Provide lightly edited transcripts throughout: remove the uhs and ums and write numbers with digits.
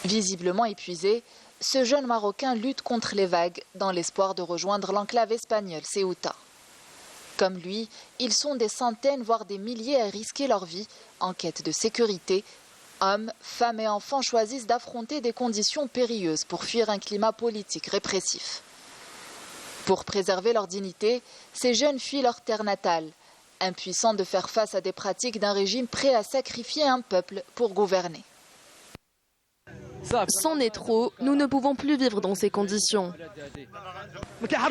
Visiblement épuisé, ce jeune Marocain lutte contre les vagues dans l'espoir de rejoindre l'enclave espagnole Ceuta. Comme lui, ils sont des centaines, voire des milliers à risquer leur vie en quête de sécurité. Hommes, femmes et enfants choisissent d'affronter des conditions périlleuses pour fuir un climat politique répressif. Pour préserver leur dignité, ces jeunes fuient leur terre natale, impuissants de faire face à des pratiques d'un régime prêt à sacrifier un peuple pour gouverner. C'en est trop, nous ne pouvons plus vivre dans ces conditions.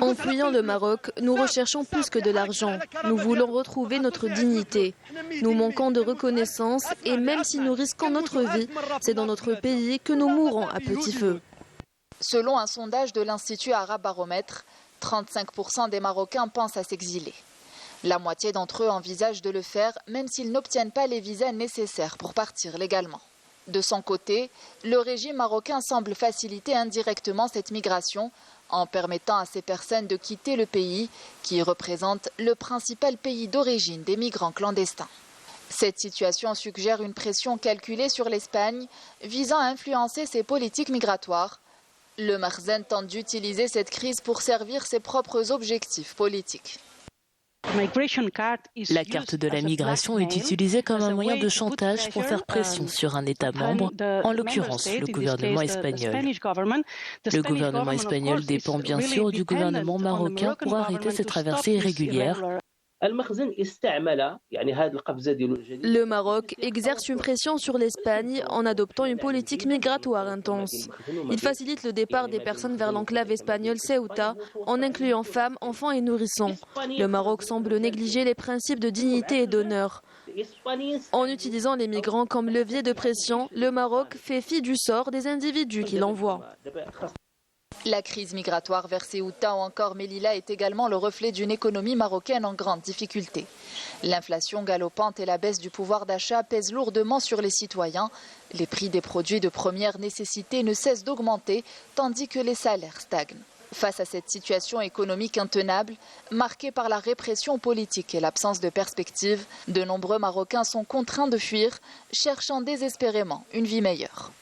En fuyant le Maroc, nous recherchons plus que de l'argent. Nous voulons retrouver notre dignité. Nous manquons de reconnaissance et même si nous risquons notre vie, c'est dans notre pays que nous mourrons à petit feu. Selon un sondage de l'Institut Arabe Baromètre, 35% des Marocains pensent à s'exiler. La moitié d'entre eux envisagent de le faire même s'ils n'obtiennent pas les visas nécessaires pour partir légalement. De son côté, le régime marocain semble faciliter indirectement cette migration en permettant à ces personnes de quitter le pays qui représente le principal pays d'origine des migrants clandestins. Cette situation suggère une pression calculée sur l'Espagne visant à influencer ses politiques migratoires. Le Makhzen tente d'utiliser cette crise pour servir ses propres objectifs politiques. La carte de la migration est utilisée comme un moyen de chantage pour faire pression sur un État membre, en l'occurrence le gouvernement espagnol. Le gouvernement espagnol dépend bien sûr du gouvernement marocain pour arrêter ces traversées irrégulières. Le Maroc exerce une pression sur l'Espagne en adoptant une politique migratoire intense. Il facilite le départ des personnes vers l'enclave espagnole Ceuta en incluant femmes, enfants et nourrissons. Le Maroc semble négliger les principes de dignité et d'honneur. En utilisant les migrants comme levier de pression, le Maroc fait fi du sort des individus qu'il envoie. La crise migratoire vers Ceuta ou encore Melilla est également le reflet d'une économie marocaine en grande difficulté. L'inflation galopante et la baisse du pouvoir d'achat pèsent lourdement sur les citoyens. Les prix des produits de première nécessité ne cessent d'augmenter tandis que les salaires stagnent. Face à cette situation économique intenable, marquée par la répression politique et l'absence de perspective, de nombreux Marocains sont contraints de fuir, cherchant désespérément une vie meilleure.